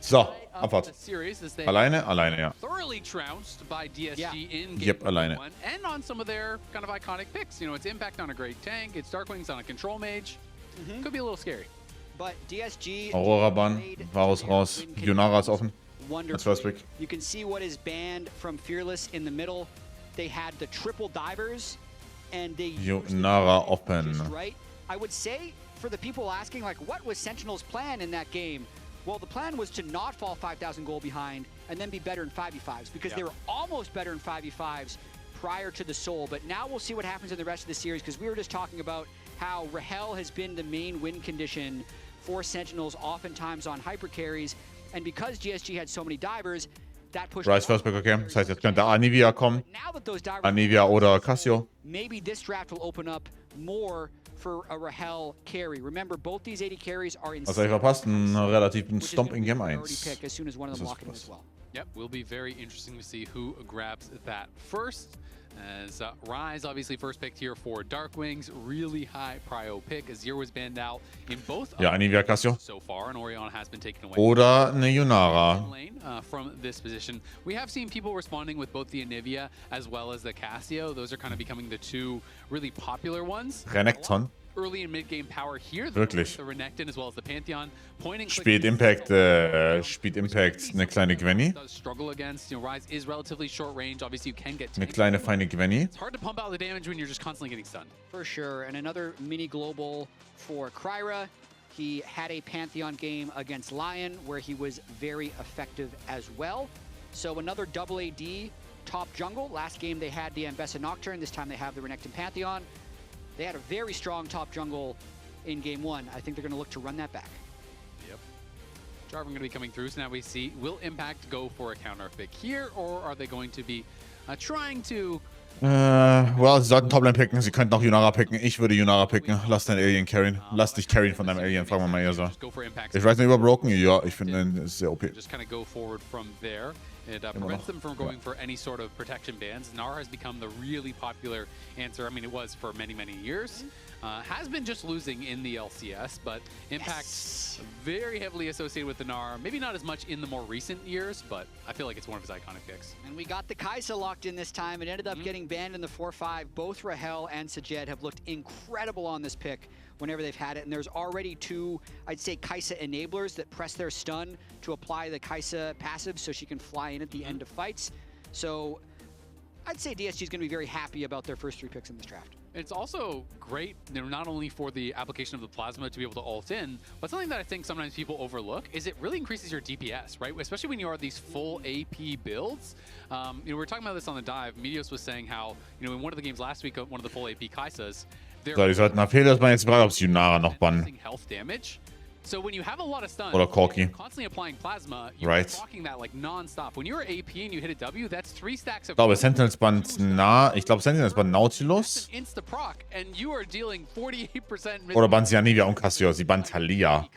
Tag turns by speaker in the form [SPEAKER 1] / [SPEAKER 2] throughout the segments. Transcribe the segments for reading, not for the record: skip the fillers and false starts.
[SPEAKER 1] So, Abfahrt. Alleine? Alleine, ja.
[SPEAKER 2] Thoroughly trounced by DSG in game
[SPEAKER 1] Yep, alleine.
[SPEAKER 2] one, and on some of their kind of iconic picks. You know, it's Impact on a great tank, it's Darkwings on a control mage. Could be a little scary.
[SPEAKER 3] But DSG
[SPEAKER 1] Aurora-Ban, Varus raus, Yunara ist offen. That's first pick.
[SPEAKER 3] You can see what is banned from Fearless in the middle. They had the triple divers, and they
[SPEAKER 1] Yunara open.
[SPEAKER 3] Right. I would say for the people asking, like, what was Sentinel's plan in that game? Well, the plan was to not fall 5,000 gold behind and then be better in 5v5s because they were almost better in 5v5s prior to the Soul. But now we'll see what happens in the rest of the series because we were just talking about how Rahel has been the main win condition for Sentinels oftentimes on hyper carries. And because GSG had so many divers, that pushed
[SPEAKER 1] Rise first pick, okay. Das heißt, jetzt könnte Anivia kommen. Anivia oder Cassio.
[SPEAKER 3] Maybe this draft will open up more for a Rahel carry. Remember, both these 80 carries are in.
[SPEAKER 1] Also, ich verpasst einen relativen Stomp in Game 1.
[SPEAKER 3] As soon as one of them walk in as well.
[SPEAKER 2] Yep, will be very interesting to see who grabs that first. As Rise, obviously first picked here for Darkwings, really high prio pick. Azir was banned out in both
[SPEAKER 1] Anivia Cassio.
[SPEAKER 2] So far, and Orion has been taken away.
[SPEAKER 1] Oder eine Yunara.
[SPEAKER 2] From this position. We have seen people responding with both the Anivia as well as the Cassio. Those are kind of becoming the two really popular ones.
[SPEAKER 1] Renekton.
[SPEAKER 2] Early and mid-game power here.
[SPEAKER 1] Wirklich.
[SPEAKER 2] The Renekton as well as the Pantheon.
[SPEAKER 1] Spielt Impact eine kleine Gwenny.
[SPEAKER 2] Struggle against, Rise is relatively short range. Obviously, you can get
[SPEAKER 1] eine kleine feine Gwenny.
[SPEAKER 2] It's hard to pump out the damage when you're just constantly getting stunned.
[SPEAKER 3] For sure. And another mini global for Kryra. He had a Pantheon game against Lion where he was very effective as well. So another double AD top jungle. Last game they had the Ambessa Nocturne. This time they have the Renekton Pantheon. They had a very strong top jungle in game one. I think they're going to look to run that back.
[SPEAKER 2] Yep. Jarvan going to be coming through, so now we see, will Impact go for a counter pick here, or are they going to be trying to...
[SPEAKER 1] Well, sie sollten Toplane picken, sie könnten auch Yunara picken. Ich würde Yunara picken. Lass deinen Alien carryen. Lass dich carryen von deinem Alien, fragen wir mal eher so. Ich weiß nicht über Broken, ja, ich finde ihn sehr OP.
[SPEAKER 2] Just kind of go forward from there. It prevents them from going for any sort of protection bans. Nara has become the really popular answer. I mean, it was for many, many years. Has been just losing in the LCS, but Impact very heavily associated with the Nara. Maybe not as much in the more recent years, but I feel like it's one of his iconic picks.
[SPEAKER 3] And we got the Kai'Sa locked in this time. It ended up getting banned in the 4-5. Both Rahel and Sajed have looked incredible on this pick whenever they've had it. And there's already two, I'd say, Kai'Sa enablers that press their stun to apply the Kai'Sa passive so she can fly in at the end of fights. So I'd say DSG is going to be very happy about their first 3 picks in this draft.
[SPEAKER 2] It's also great, not only for the application of the plasma to be able to ult in, but something that I think sometimes people overlook is it really increases your DPS, right? Especially when you are these full AP builds. We were talking about this on the dive. Medios was saying how, in one of the games last week, one of the full AP Kaisas,
[SPEAKER 1] so, die sollten nach Fehlers mal jetzt fragen, ob sie Yunara noch bannen.
[SPEAKER 2] So when you have a lot of stun,
[SPEAKER 1] oder Corki.
[SPEAKER 2] Constantly applying plasma, you're talking that like non-stop. When you're AP and you hit a W, that's 3 stacks of.
[SPEAKER 1] Ich glaube, Sentinels bannt Sentinels bannt Nautilus.
[SPEAKER 2] Insta-proc, and you are dealing 48%.
[SPEAKER 1] Oder bannt sie Anivia und Cassio. Sie bannt Talia.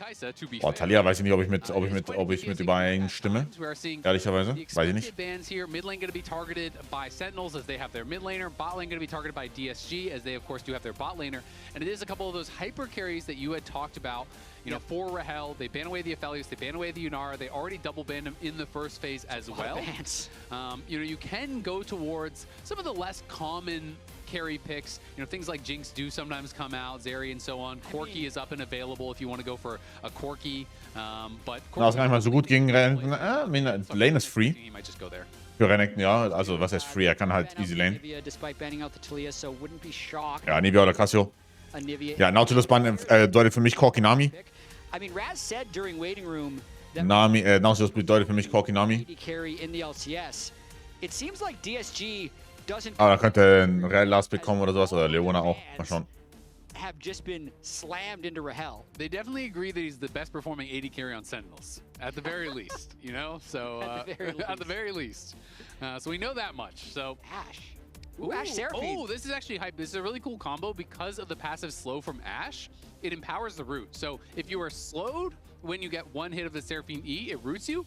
[SPEAKER 1] Boah, Talia weiß ich nicht, ob ich mit übereinstimme. Ehrlicherweise, weiß ich nicht.
[SPEAKER 2] Bans here. Mid lane going to be targeted by Sentinels as they have their mid laner. Bot lane going to be targeted by DSG as they of course do have their bot laner. And it is a couple of those hyper carries that you had talked about. For Rahel, they ban away the Aphelios, they ban away the Yunara, they already double banned him in the first phase as well. You can go towards some of the less common carry picks. Things like Jinx do sometimes come out, Zeri and so on. Corki is up and available if you want to go for a Corki. But
[SPEAKER 1] Na, ist gar nicht mal so gut gegen Renekton. Lane ist free.
[SPEAKER 2] He might just go there.
[SPEAKER 1] Für Renekton, ja. Also, was heißt free? Er kann halt easy Lane. Ja, Anivia oder Cassio. Ja, Nautilus Ban bedeutet für mich Corki-Nami.
[SPEAKER 3] I mean, Raz said during waiting room that
[SPEAKER 1] Nautilus bedeutet für mich Corki-Nami.
[SPEAKER 3] carry in the LCS. It seems like DSG doesn't.
[SPEAKER 1] Aber da könnte ein Real Last bekommen oder sowas oder Leona auch. Mal schauen.
[SPEAKER 3] Have just been slammed into Rahel.
[SPEAKER 2] They definitely agree that he's the best performing AD carry on Sentinels, at the very least. So at the very least. So we know that much. So
[SPEAKER 3] Ashe. Ooh, Ashe Seraphine.
[SPEAKER 2] Oh, this is actually hype. This is a really cool combo because of the passive slow from Ashe. It empowers the root. So if you are slowed when you get one hit of the Seraphine E, it roots you.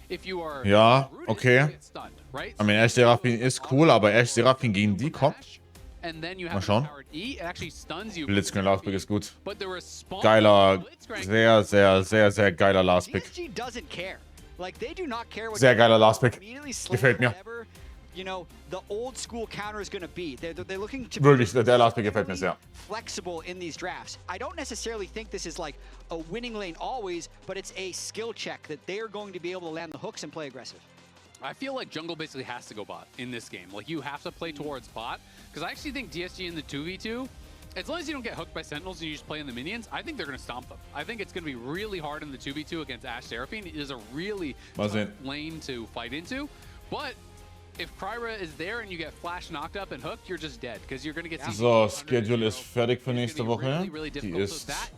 [SPEAKER 2] If you are
[SPEAKER 1] ja,
[SPEAKER 2] rooted,
[SPEAKER 1] okay.
[SPEAKER 2] you get stunned, right?
[SPEAKER 1] I mean, Ashe Seraphine ist cool, aber Ashe Seraphine gegen die kommt.
[SPEAKER 2] and then you
[SPEAKER 1] Mal
[SPEAKER 2] have
[SPEAKER 1] schauen.
[SPEAKER 2] the powered E. It actually stuns you.
[SPEAKER 1] Blitzcrank Last Pick ist gut.
[SPEAKER 2] But the response
[SPEAKER 1] Geiler,
[SPEAKER 2] of Blitzcrank
[SPEAKER 1] sehr, sehr, sehr, sehr geiler Last Pick.
[SPEAKER 3] DSG doesn't care. Like, they do not care what
[SPEAKER 1] Sehr geiler Last Pick.
[SPEAKER 3] immediately slam
[SPEAKER 1] Gefällt mir.
[SPEAKER 3] whatever, you know, the old school counter is going to be. They're looking to
[SPEAKER 1] Wirklich,
[SPEAKER 3] be
[SPEAKER 1] der Last Pick gefällt mir sehr.
[SPEAKER 3] flexible in these drafts. I don't necessarily think this is like a winning lane always, but it's a skill check that they are going to be able to land the hooks and play aggressive.
[SPEAKER 2] I feel like jungle basically has to go bot in this game. Like, you have to play towards bot, because I actually think DSG in the 2v2, as long as you don't get hooked by Sentinels and you just play in the minions, I think they're going to stomp them. I think it's going to be really hard in the 2v2 against Ashe Seraphine. It is a really tough lane to fight into, but if Kryra is there and you get flash knocked up and hooked, you're just dead, because you're going to get
[SPEAKER 1] So, Schedule ist fertig für nächste Woche. Die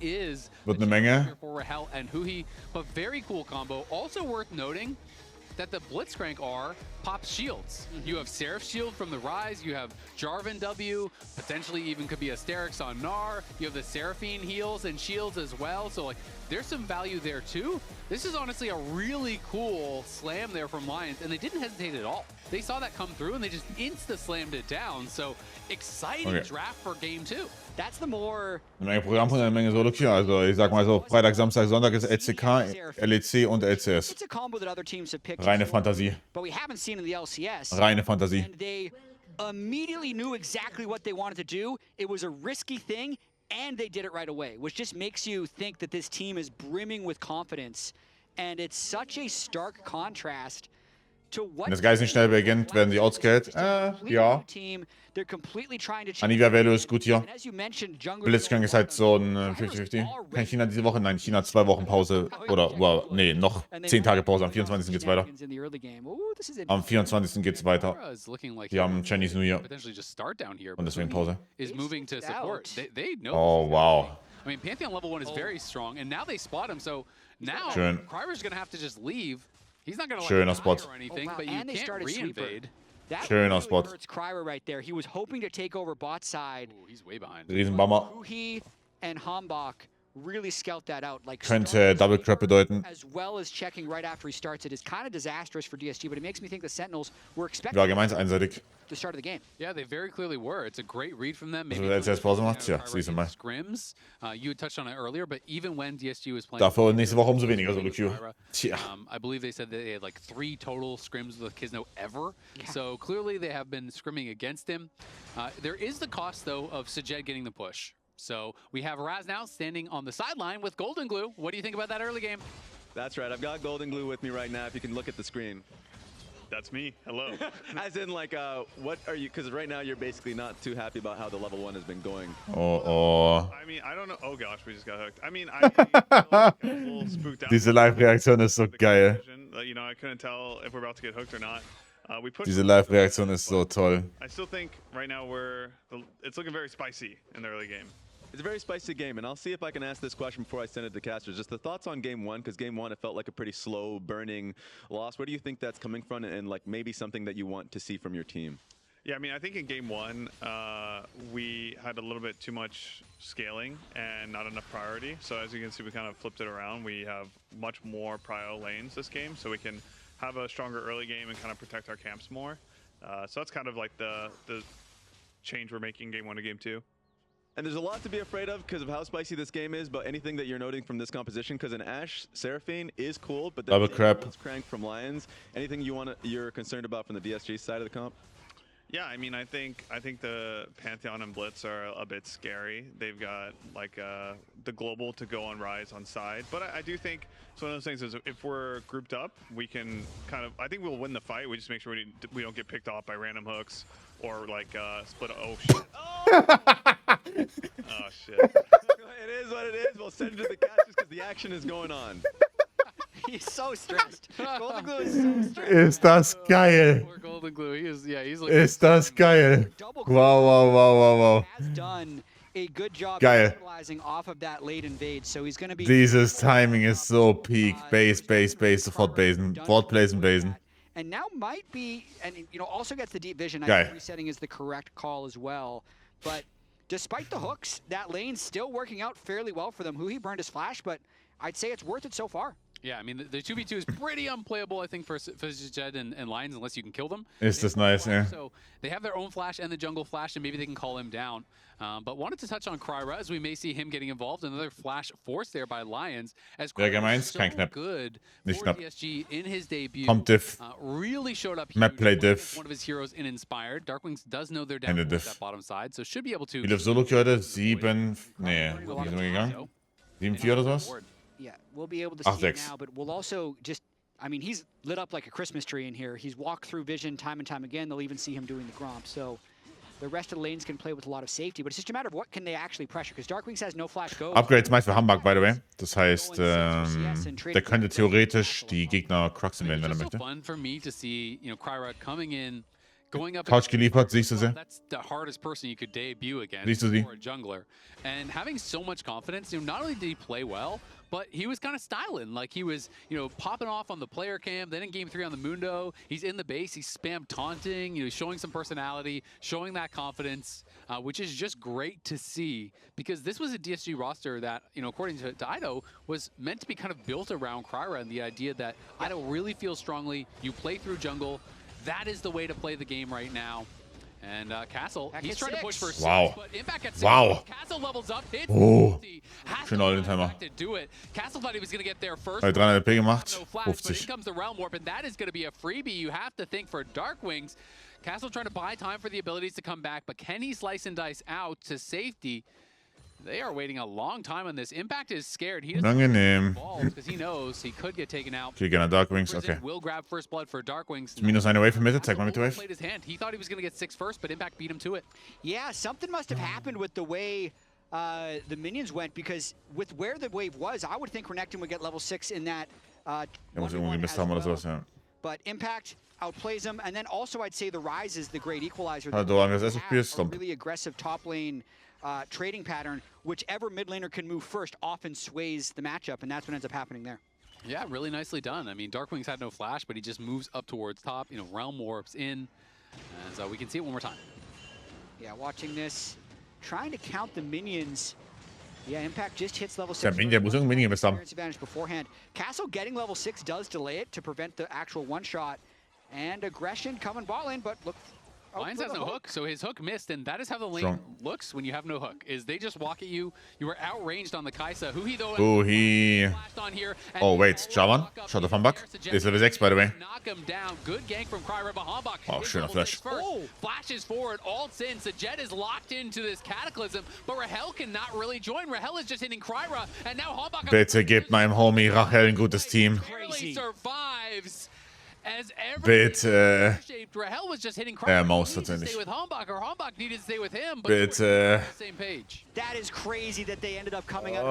[SPEAKER 1] ist, wird eine Menge.
[SPEAKER 2] For Rahel and Huhi, but very cool combo. Also worth noting that the Blitzcrank R pops shields. You have Seraph shield from the Rise, you have Jarvan W, potentially even could be Asterix on Gnar, you have the Seraphine heals and shields as well, so like there's some value there too. This is honestly a really cool slam there from Lions, and they didn't hesitate at all. They saw that come through and they just insta-slammed it down, so exciting draft for game 2.
[SPEAKER 3] That's the more...
[SPEAKER 1] Eine Menge Programmpunkte, eine Menge Solo Queue. Also ich sag mal so, Freitag, Samstag, Sonntag ist LCK, LEC und LCS.
[SPEAKER 3] It's a combo that other teams have picked
[SPEAKER 1] Reine
[SPEAKER 3] before,
[SPEAKER 1] Fantasie.
[SPEAKER 3] but we haven't seen in the LCS.
[SPEAKER 1] Reine Fantasie.
[SPEAKER 3] And they immediately knew exactly what they wanted to do. It was a risky thing, and they did it right away, which just makes you think that this team is brimming with confidence. And it's such a stark contrast to what...
[SPEAKER 1] Wenn das Geist nicht schnell beginnt, werden sie outscaled. Ja. Anivia Value ist gut hier. Blitzcrank ist halt so ein 50-50. Kann China diese Woche? Nein, China hat 2 Wochen Pause. Oder, nee, noch 10 Tage Pause. Am 24. geht's weiter. Am 24. geht's weiter. Die haben Chinese New Year. Und deswegen Pause. Oh, wow.
[SPEAKER 2] I mean, Pantheon level 1 is very strong, and now they spot him, so now
[SPEAKER 1] Schön.
[SPEAKER 2] Kryra's gonna have to just leave. He's not gonna
[SPEAKER 1] Schöner
[SPEAKER 2] like
[SPEAKER 1] Spot.
[SPEAKER 2] or anything, but you can't re-invade.
[SPEAKER 1] Schöner Spot.
[SPEAKER 3] Hurts Kryra right there. He was hoping to take over bot side.
[SPEAKER 2] Ooh, he's way behind.
[SPEAKER 1] Riesenbammer.
[SPEAKER 3] Huhi and Hambach really scout that out. Like,
[SPEAKER 1] Könnte Double Crap bedeuten.
[SPEAKER 3] as well as checking right after he starts. It is kind of disastrous for DSG, but it makes me think the Sentinels were expecting
[SPEAKER 1] Ja, gemeint einseitig.
[SPEAKER 3] the start of the game.
[SPEAKER 2] Yeah, they very clearly were. It's a great read from them.
[SPEAKER 1] Also, wer jetzt Pause macht, ja, siehst du mal.
[SPEAKER 2] Scrims. You had touched on it earlier, but even when DSG was playing...
[SPEAKER 1] Dafür nächste Woche umso weniger Solo Queue. Tja.
[SPEAKER 2] I believe they said that they had like 3 total scrims with Kizno ever. Yeah. So clearly they have been scrimming against him. There is the cost, though, of Sajed getting the push. So we have Raz now standing on the sideline with Golden Glue. What do you think about that early game?
[SPEAKER 4] That's right. I've got Golden Glue with me right now, if you can look at the screen.
[SPEAKER 5] That's me. Hello.
[SPEAKER 4] As in, like, what are you... Because right now you're basically not too happy about how the level 1 has been going.
[SPEAKER 1] Oh.
[SPEAKER 5] I mean, I don't know. Oh, gosh, we just got hooked. I mean, I feel like I was a little spooked out.
[SPEAKER 1] Diese Live-Reaktion ist so geil.
[SPEAKER 5] You know, I couldn't tell if we're about to get hooked or not. We pushed
[SPEAKER 1] Diese Live-Reaktion ist so toll.
[SPEAKER 5] I still think right now it's looking very spicy in the early game.
[SPEAKER 4] It's a very spicy game, and I'll see if I can ask this question before I send it to casters. Just the thoughts on game 1, because game 1 it felt like a pretty slow, burning loss. Where do you think that's coming from, and like maybe something that you want to see from your team?
[SPEAKER 5] Yeah, I mean, I think in game 1, we had a little bit too much scaling and not enough priority. So as you can see, we kind of flipped it around. We have much more prio lanes this game, so we can have a stronger early game and kind of protect our camps more. So that's kind of like the change we're making game 1 to game 2.
[SPEAKER 4] And there's a lot to be afraid of because of how spicy this game is, but anything that you're noting from this composition, because an Ashe Seraphine is cool, but
[SPEAKER 1] Double Crap.
[SPEAKER 4] Crank from Lions. Anything you're concerned about from the DSG side of the comp?
[SPEAKER 5] Yeah, I mean, I think the Pantheon and Blitz are a bit scary. They've got like the global to go on Rise on side, but I do think it's one of those things is if we're grouped up, we can kind of. I think we'll win the fight. We just make sure we don't get picked off by random hooks or like split. Oh shit! Oh shit!
[SPEAKER 4] It is what it is. We'll send it to the casters because the action is going on.
[SPEAKER 3] He's so stressed. Golden Glue is so stressed.
[SPEAKER 1] Ist das geil.
[SPEAKER 2] Poor Golden Glue. He's
[SPEAKER 1] Ist das geil. Wow.
[SPEAKER 3] Has done a good job
[SPEAKER 1] Geil.
[SPEAKER 3] capitalizing off of that late invade, so he's going to be...
[SPEAKER 1] Dieses Timing ist so peak. Base, sofort basen. Ward placen, basen.
[SPEAKER 3] And now might be, and you know, also gets the deep vision. I
[SPEAKER 1] Geil.
[SPEAKER 3] think resetting is the correct call as well. But despite the hooks, that lane's still working out fairly well for them. Huhi burned his flash, but I'd say it's worth it so far.
[SPEAKER 2] Yeah, I mean, the 2v2 is pretty unplayable, I think, for Jed and Lions, unless you can kill them.
[SPEAKER 1] Ist das nice, ja.
[SPEAKER 2] So they have their own flash and the jungle flash, and maybe they can call him down. But wanted to touch on Kryra, as we may see him getting involved. Another flash force there by Lions. As
[SPEAKER 1] Kryra
[SPEAKER 2] so
[SPEAKER 1] kein Knapp.
[SPEAKER 2] good
[SPEAKER 1] Nicht
[SPEAKER 2] for
[SPEAKER 1] knapp.
[SPEAKER 2] DSG in his debut.
[SPEAKER 1] Kommt Diff.
[SPEAKER 2] Really showed up
[SPEAKER 1] Map
[SPEAKER 2] huge.
[SPEAKER 1] play Diff.
[SPEAKER 2] One of his heroes in Inspired. Darkwings does know they're down
[SPEAKER 1] Ende
[SPEAKER 2] at
[SPEAKER 1] Diff.
[SPEAKER 2] that bottom side, so should be able to...
[SPEAKER 1] Wie läuft Solo heute? 7... Nee, wie sind wir gegangen? 7-4 oder sowas?
[SPEAKER 3] Yeah, we'll be able to see it
[SPEAKER 1] 8-6.
[SPEAKER 3] now, but we'll also just, I mean, he's lit up like a Christmas tree in here. He's walked through vision time and time again. They'll even see him doing the Gromp. So the rest of the lanes can play with a lot of safety, but it's just a matter of what can they actually pressure, because Darkwings has no flash go.
[SPEAKER 1] Upgrades meist für Hamburg, by the way. Das heißt, der könnte theoretisch die Gegner Cruxen wählen, wenn er möchte.
[SPEAKER 2] Fun for me to see, you know, Kryra coming in, going up.
[SPEAKER 1] Couch geliefert, siehst du sie?
[SPEAKER 2] That's the hardest person you could debut against
[SPEAKER 1] Siehst du sie?
[SPEAKER 2] for a jungler. And having so much confidence, you know, not only did he play well, but he was kind of styling. Like he was, you know, popping off on the player cam. Then in game 3 on the Mundo, he's in the base. He's spam taunting, you know, showing some personality, showing that confidence, which is just great to see, because this was a DSG roster that, you know, according to Ido, was meant to be kind of built around Kryra, and the idea that Ido really feels strongly, you play through jungle. That is the way to play the game right now. And Castle, he's trying to push for 6, but Impact at 6. Castle levels up, hits
[SPEAKER 1] Schön all den Timer.
[SPEAKER 2] to do it. Castle thought he was going to get there first.
[SPEAKER 1] Hat 300 LP gemacht.
[SPEAKER 2] No flash, but in
[SPEAKER 1] 50.
[SPEAKER 2] comes the Realm Warp, and that is going to be a freebie. You have to think for Darkwings. Castle trying to buy time for the abilities to come back, but can he slice and dice out to safety? They are waiting a long time on this. Impact is scared. He doesn't
[SPEAKER 1] Unangenehm.
[SPEAKER 2] because he knows he could get taken out.
[SPEAKER 1] Okay, gerne Darkwings, okay.
[SPEAKER 2] Will grab first blood for Darkwings.
[SPEAKER 1] Minus eine Wave in Mitte, zeig mal mit der Wave.
[SPEAKER 2] Played his hand. He thought he was going to get 6 first, but Impact beat him to it.
[SPEAKER 3] Yeah, something must have happened with the way the minions went, because with where the wave was, I would think Renekton would get level 6 in that.
[SPEAKER 1] Der muss irgendwo gemisst haben oder sowas, ja.
[SPEAKER 3] But Impact outplays him, and then also I'd say the Rise is the great equalizer.
[SPEAKER 1] Also, haben wir das SFP
[SPEAKER 3] A
[SPEAKER 1] Stomp.
[SPEAKER 3] really aggressive top lane trading pattern. Whichever mid laner can move first often sways the matchup, and that's what ends up happening there.
[SPEAKER 2] Yeah, really nicely done. I mean, Darkwings had no flash, but he just moves up towards top. You know, Realm Warps in, and so we can see it one more time.
[SPEAKER 3] Yeah, watching this, trying to count the minions. Yeah, Impact just hits level 6.
[SPEAKER 1] Der muss irgendein Minion gemisst haben.
[SPEAKER 3] Advantage beforehand. Castle getting level 6 does delay it to prevent the actual one-shot. And aggression coming bot lane, but look.
[SPEAKER 2] Lions has no hook, so his hook missed, and that is how the lane looks when you have no hook, is they just walk at you. You were outranged on the Kaisa. Flashed on here.
[SPEAKER 1] Oh, wait, Javan? Schaut auf Hamburg. Ist Level 6, by the way.
[SPEAKER 2] Knock him down. Good gank from Kryra, but Hambach.
[SPEAKER 1] Oh, schöner Flash.
[SPEAKER 2] Flashes forward, ults in. So Jet is locked into this Cataclysm, but Rahel cannot really join. Rahel is just hitting Kryra, and now Hambach.
[SPEAKER 1] Bitte gebt meinem Homie Rachel ein gutes Team.
[SPEAKER 2] Survives. As
[SPEAKER 1] Bitte.
[SPEAKER 2] Rahel was just hitting Kryra.
[SPEAKER 1] Maus
[SPEAKER 2] He needed to
[SPEAKER 1] tatsächlich.
[SPEAKER 2] stay with Hambach, or Hambach needed to stay with him, but
[SPEAKER 1] Bitte.
[SPEAKER 2] they were on the same page.
[SPEAKER 3] That is crazy that they ended up coming out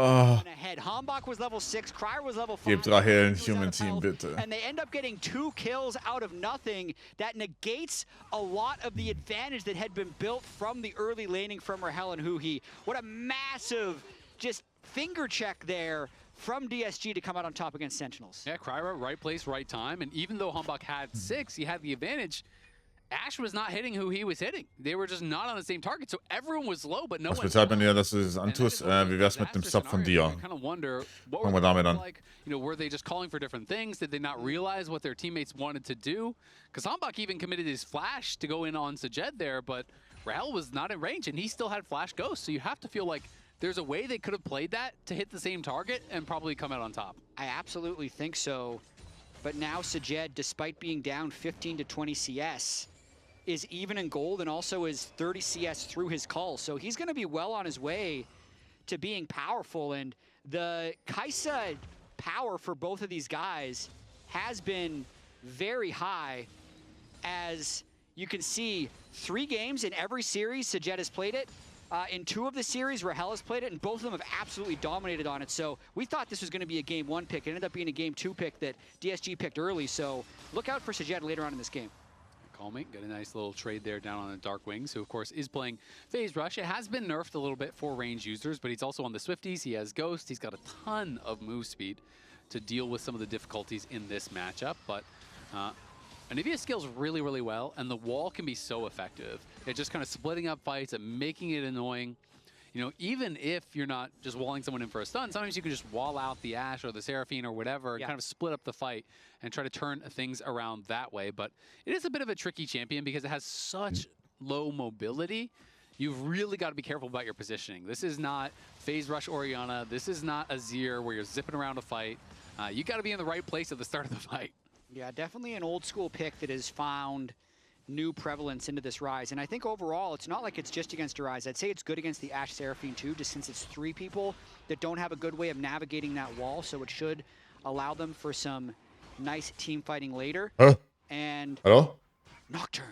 [SPEAKER 3] ahead. Hambach was level 6, Kryra was level 5.
[SPEAKER 1] Gebt Rachel ein Human Team, bitte.
[SPEAKER 3] And they end up getting 2 kills out of nothing. That negates a lot of the advantage that had been built from the early laning from Rahel and Huhi. What a massive just finger check there from DSG to come out on top against Sentinels.
[SPEAKER 2] Yeah, Kryra, right place, right time. And even though Hambach had 6, he had the advantage. Ash was not hitting who he was hitting. They were just not on the same target. So everyone was low, but no one.
[SPEAKER 1] Was bezahlt man dir, dass du es antust? Wie wär's mit dem Sub von dir?
[SPEAKER 2] I kind of wonder, what
[SPEAKER 1] Fangen wir
[SPEAKER 2] were
[SPEAKER 1] damit
[SPEAKER 2] they
[SPEAKER 1] an.
[SPEAKER 2] like? You know, were they just calling for different things? Did they not realize what their teammates wanted to do? Because Hambach even committed his flash to go in on Sajed there, but Rahel was not in range, and he still had flash ghost. So you have to feel like there's a way they could have played that to hit the same target and probably come out on top.
[SPEAKER 3] I absolutely think so. But now Sajed, despite being down 15 to 20 CS, is even in gold and also is 30 CS through his call. So he's going to be well on his way to being powerful. And the Kaisa power for both of these guys has been very high. As you can see, 3 games in every series Sajed has played it. In 2 of the series, Rahel has played it, and both of them have absolutely dominated on it. So we thought this was going to be a Game 1 pick. It ended up being a Game 2 pick that DSG picked early. So look out for Sajed later on in this game.
[SPEAKER 2] Calming, got a nice little trade there down on the Darkwings, who of course is playing Phase Rush. It has been nerfed a little bit for range users, but he's also on the Swifties. He has Ghost. He's got a ton of move speed to deal with some of the difficulties in this matchup. But Anivia scales really, really well, and the wall can be so effective. It's just kind of splitting up fights and making it annoying. you know, even if you're not just walling someone in for a stun, sometimes you can just wall out the Ashe or the Seraphine or whatever and kind of split up the fight and try to turn things around that way. But it is a bit of a tricky champion because it has such low mobility. You've really got to be careful about your positioning. This is not Phase Rush Orianna. This is not Azir where you're zipping around a fight. You got to be in the right place at the start of the fight.
[SPEAKER 3] Yeah, definitely an old school pick that has found new prevalence into this Rise. And I think overall, it's not like it's just against a Rise. I'd say it's good against the Ashe Seraphine too, just since it's 3 people that don't have a good way of navigating that wall. So it should allow them for some nice team fighting later. And Nocturne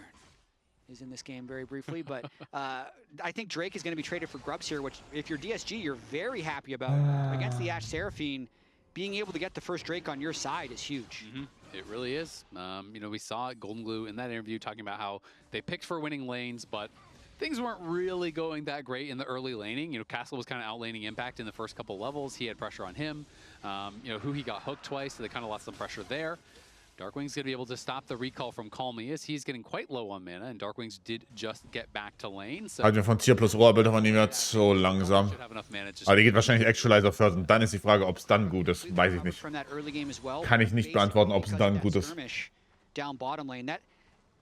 [SPEAKER 3] is in this game very briefly, but I think Drake is going to be traded for Grubs here, which if you're DSG, you're very happy about. Against the Ashe Seraphine, being able to get the first Drake on your side is huge.
[SPEAKER 2] It really is. You know, we saw Golden Glue in that interview talking about how they picked for winning lanes, but things weren't really going that great in the early laning. You know, Castle was kind of outlaning Impact in the first couple levels. He had pressure on him. You know, he got hooked twice, so they kind of lost some pressure there. Darkwing's going to be able to stop the recall from Call Me as he's getting quite low on mana, and Darkwings did just get back to lane. So
[SPEAKER 1] Halt mir von Tier plus Rohrbild aber nicht mehr so langsam. Aber die geht wahrscheinlich Actualizer first und dann ist die Frage, ob es dann gut ist. Weiß ich nicht. Kann ich nicht beantworten, ob es dann gut ist.
[SPEAKER 3] Down bottom lane. That,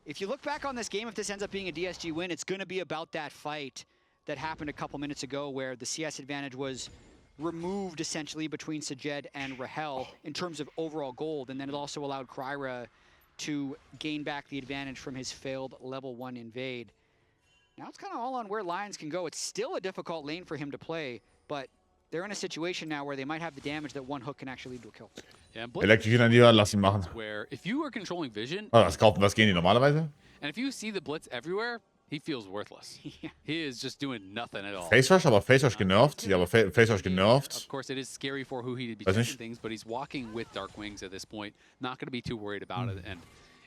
[SPEAKER 3] if you look back on this game, if this ends up being a DSG win, it's going to be about that fight that happened a couple minutes ago where the CS advantage was removed essentially between Sajed and Rahel in terms of overall gold, and then it also allowed Kryra to gain back the advantage from his failed level 1 invade. Now it's kind of all on where Lions can go. It's still a difficult lane for him to play, but they're in a situation now where they might have the damage that one hook can actually lead to a kill.
[SPEAKER 1] Elektrisch in die Höhe, lass ihn machen.
[SPEAKER 2] Where if you are controlling vision,
[SPEAKER 1] Was gehen die normalerweise?
[SPEAKER 2] and if you see the blitz everywhere, he feels worthless. He is just doing nothing at all.
[SPEAKER 1] Face Rush, aber Face Rush genervt. Ja, aber Face Rush genervt.
[SPEAKER 2] Of course, it is scary for who he'd be doing things, but he's walking with Darkwings at this point. Not going to be too worried about it. And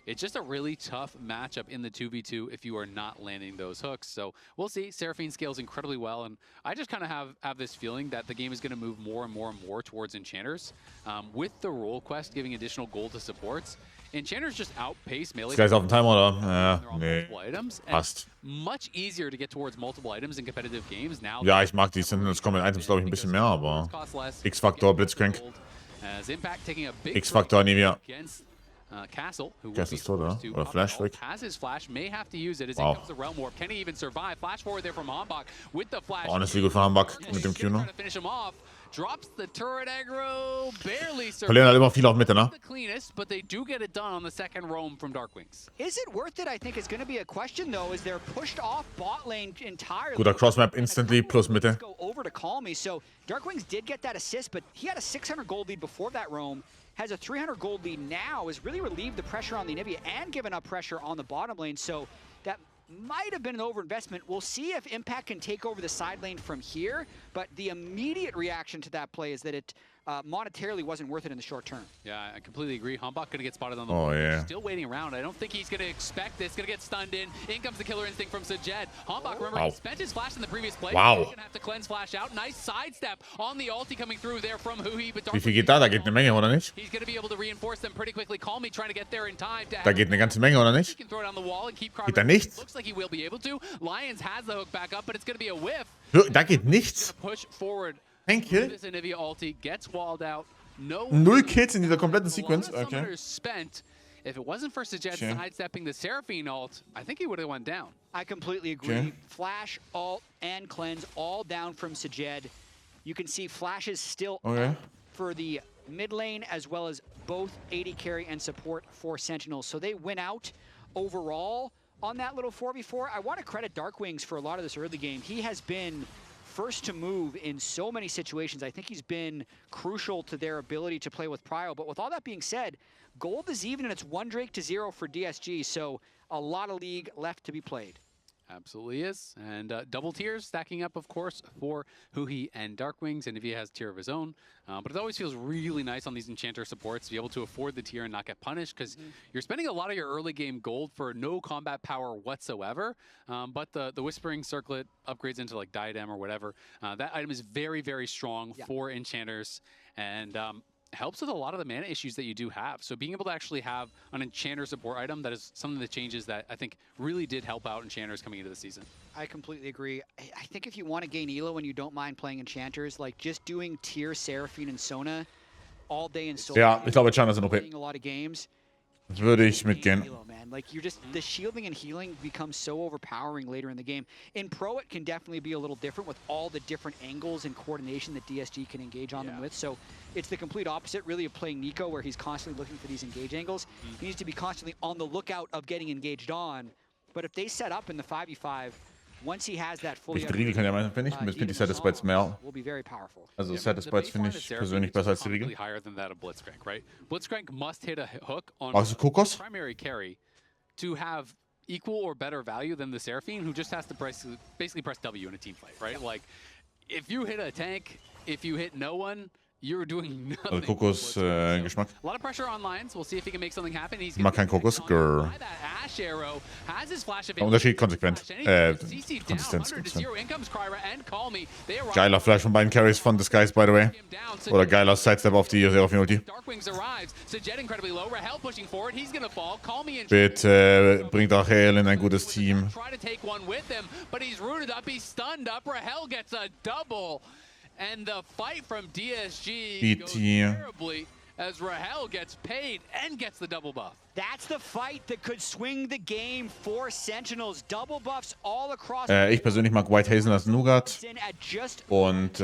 [SPEAKER 2] it's just a really tough matchup in the 2v2 if you are not landing those hooks. So we'll see. Seraphine scales incredibly well. And I just kind of have this feeling that the game is going to move more and more and more towards Enchanters. With the role quest giving additional gold to supports, Enchanters just outpace melee.
[SPEAKER 1] Ist gleich auf dem Timer, oder? Ja, nee. Passt.
[SPEAKER 2] Much easier to get towards multiple items in competitive games now.
[SPEAKER 1] Ja, ich mag die Sentinels-Comment-Items, glaube ich, ein bisschen mehr, aber X-Factor, Blitzcrank. X-Factor, Anivia.
[SPEAKER 2] Castle, who
[SPEAKER 1] ist tot, oder Flash weg.
[SPEAKER 2] Has his flash, may have to use it as it comes the realm warp. Can he even survive? Flash forward there from Hambach with the flash.
[SPEAKER 1] Honestly, gut von Hambach mit dem Q noch.
[SPEAKER 2] Finish him off. Drops the turret aggro, barely
[SPEAKER 1] verlieren halt immer viel auf Mitte, ne?
[SPEAKER 2] The cleanest, but they do get it done on the second roam from Darkwings.
[SPEAKER 3] Is it worth it? I think is going to be a question though, as they're pushed off bot lane entirely.
[SPEAKER 1] Guter Crossmap instantly plus Mitte.
[SPEAKER 3] Go over to Call Me. So Darkwings did get that assist, but he had a 600 gold lead before that roam. Has a 300 gold lead now, has really relieved the pressure on the Anivia and given up pressure on the bottom lane. So that might have been an overinvestment. We'll see if Impact can take over the side lane from here, but the immediate reaction to that play is that it monetarily wasn't worth it in the short term.
[SPEAKER 2] Yeah, I completely agree. Hambach gonna get spotted on the wall.
[SPEAKER 1] Yeah.
[SPEAKER 2] Still waiting around. I don't think he's gonna expect this. Gonna get stunned in. In comes the killer instinct from Sajed. Hambach, remember, he spent his flash in the previous play. He's gonna have to cleanse flash out. Nice sidestep on the ulti coming through there from Huhi. But
[SPEAKER 1] wie viel geht da? Da geht eine Menge, oder nicht?
[SPEAKER 2] He's gonna be able to reinforce them pretty quickly. Call Me trying to get there in time.
[SPEAKER 1] Da geht eine ganze Menge, oder nicht?
[SPEAKER 2] He can throw it on the wall and keep
[SPEAKER 1] Geht da nichts?
[SPEAKER 2] Looks like he will be able to. Lions has the hook back up, but it's gonna be a whiff.
[SPEAKER 1] Da geht nichts.
[SPEAKER 2] Push forward.
[SPEAKER 1] Ein Kill.
[SPEAKER 2] This Anivia ulti gets walled out.
[SPEAKER 1] Null Kills in dieser kompletten Sequence. Okay.
[SPEAKER 2] If it wasn't for Sajed sidestepping the Seraphine ult, I think he would have went down.
[SPEAKER 3] I completely agree. Flash, ult, and cleanse all down from Sajed. You can see Flash is still up for the mid lane as well as both AD carry and support for Sentinels. So they win out overall on that little 4v4. I want to credit Darkwings for a lot of this early game. He has been first to move in so many situations. I think he's been crucial to their ability to play with Prio. But with all that being said, gold is even and it's 1 Drake to 0 for DSG. So a lot of league left to be played.
[SPEAKER 2] Absolutely is. And double tiers stacking up, of course, for Huhi and Darkwings. And if he has tier of his own. But it always feels really nice on these Enchanter supports to be able to afford the tier and not get punished, because you're spending a lot of your early game gold for no combat power whatsoever. But the Whispering Circlet upgrades into like Diadem or whatever. That item is very, very strong for Enchanters. And helps with a lot of the mana issues that you do have. So being able to actually have an Enchanter support item, that is some of the changes that I think really did help out Enchanters coming into the season.
[SPEAKER 3] I completely agree. I think if you want to gain Elo and you don't mind playing Enchanters, like just doing tier Seraphine and Sona all day in solo.
[SPEAKER 1] Ja, ich glaube, Enchanter sind OP.
[SPEAKER 3] A lot of games.
[SPEAKER 1] Würde ich mitgehen.
[SPEAKER 3] Elo, man. Like you're just the shielding and healing becomes so overpowering later in the game. In Pro, it can definitely be a little different with all the different angles and coordination that DSG can engage on them with. So it's the complete opposite, really, of playing Nico, where he's constantly looking for these engage angles. He needs to be constantly on the lookout of getting engaged on. But if they set up in the 5v5, once he has that fully
[SPEAKER 1] Die Riegel kann ja meinen, finde ich. Mit die Satisfieds mehr. Also Satisfieds finde ich persönlich besser als die Riegel.
[SPEAKER 2] Blitzcrank must hit a hook on
[SPEAKER 1] Magst du Kokos?
[SPEAKER 2] primary carry to have equal or better value than the Seraphine, who just has to basically press W in a team fight, right? Like, if you hit a tank, if you hit no one, you're doing nothing.
[SPEAKER 1] Also Kokos Geschmack.
[SPEAKER 2] A lot of pressure on Lions. We'll see if he can make something happen. He's
[SPEAKER 1] Ich mag keinen Kokos. Grrr. Unterschied konsequent. Konsistenz. Geiler Flash von beiden Carries von Disguise, by the way. Oder geiler Sidestep auf die Seraphine Ulti. Bitte bringt Rachel in ein gutes Team.
[SPEAKER 2] And the fight from DSG goes
[SPEAKER 1] BT.
[SPEAKER 2] terribly as Rahel gets paid and gets the double buff.
[SPEAKER 3] That's the fight that could swing the game for Sentinels. Double buffs all across.
[SPEAKER 1] Ich persönlich mag White Hazelnut Nougat und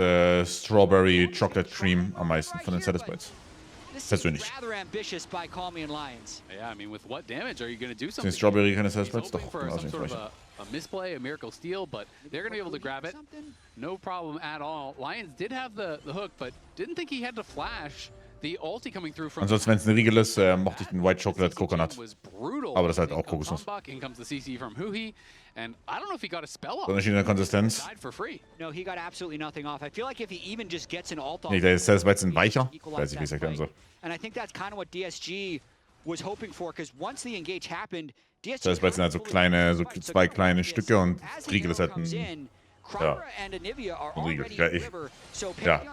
[SPEAKER 1] Strawberry Chocolate Cream am meisten von den Satisfieds. Persönlich.
[SPEAKER 2] Yeah, I mean, with what damage are you going to do something?
[SPEAKER 1] Sind Strawberry keine Satisfieds? Doch,
[SPEAKER 2] For some sort of a misplay, a miracle steal, but they're going to be able to grab it. No problem at all. Lions did have the hook, but didn't think he had to flash. The ulti coming through from
[SPEAKER 1] Ansonsten, wenn es eine Riegel ist, mochte ich den White Chocolate Coconut. Aber das ist halt auch Kokosnuss.
[SPEAKER 2] In comes the CC from Huhi, and I don't know if he got a spell off.
[SPEAKER 1] Unterschied in der Konsistenz.
[SPEAKER 2] For free.
[SPEAKER 3] No, he got absolutely nothing off. I feel like if he even just gets an ult off.
[SPEAKER 1] Nee, der Satisfieds sind weicher. Weiß ich, wie ich erklären soll.
[SPEAKER 3] And I think that's kind of what DSG was hoping for, because once the engage happened, DSG
[SPEAKER 1] Satisfieds sind halt so kleine, so zwei kleine Stücke und Riegel ist halt ein... Ja, ein Riegel. Ja.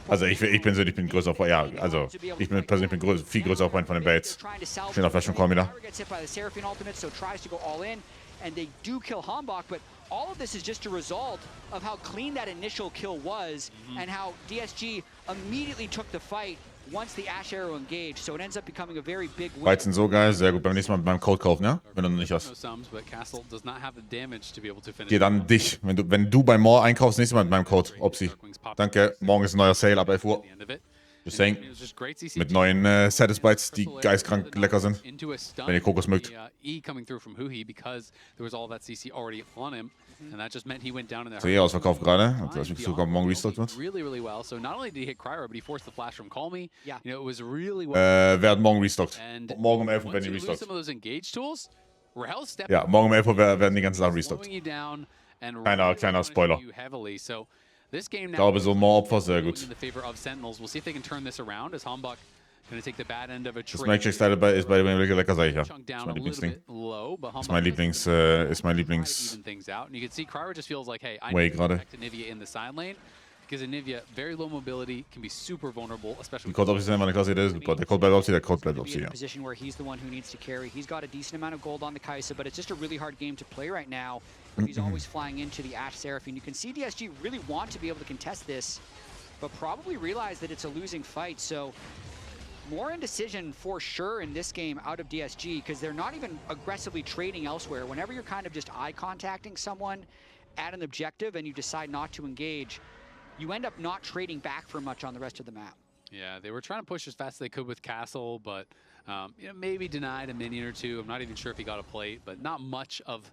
[SPEAKER 1] Also ich persönlich bin größer auf... Ja, also ich bin persönlich viel größer auf einen von den Baits. Schneller Flash von Cormida.
[SPEAKER 3] And they do kill Hambach, but all of this is just a result of how clean that initial kill was and how DSG immediately took the fight once the Ash Arrow engaged. So it ends up becoming a very big win.
[SPEAKER 1] Weizen so geil, sehr gut. Beim nächsten Mal mit meinem Code kaufen, ja? Wenn du noch nicht hast. Geht an dich. Wenn du bei More einkaufst, nächstes Mal mit meinem Code. Opsi. Danke. Morgen ist ein neuer Sale ab 11 Uhr. Just saying. Mit neuen Satisfieds, die geistkrank lecker sind. Wenn ihr Kokos mögt. So, hier ausverkauft gerade. Also, das sogar morgen restockt wird. Werden morgen restockt. Morgen um 11 Uhr werden die restockt. Ja, morgen um 11 Uhr werden die ganzen Sachen restockt. Kleiner Spoiler. Ich glaube, so more Opfer, sehr gut. Das Magic-Style ist bei dem wirklich lecker, sag ich ja. Das ist mein Lieblingsding. Ist mein Lieblings... Way gerade. Die Code Opsi sind immer eine Klasse, der Code bleibt Opsi, der Code bleibt Opsi, ja.
[SPEAKER 3] He's always flying into the Ash Seraphine. You can see DSG really want to be able to contest this, but probably realize that it's a losing fight. So more indecision for sure in this game out of DSG, because they're not even aggressively trading elsewhere. Whenever you're kind of just eye contacting someone at an objective and you decide not to engage, you end up not trading back for much on the rest of the map.
[SPEAKER 2] Yeah, they were trying to push as fast as they could with Castle, but you know, maybe denied a minion or two. I'm not even sure if he got a plate, but not much of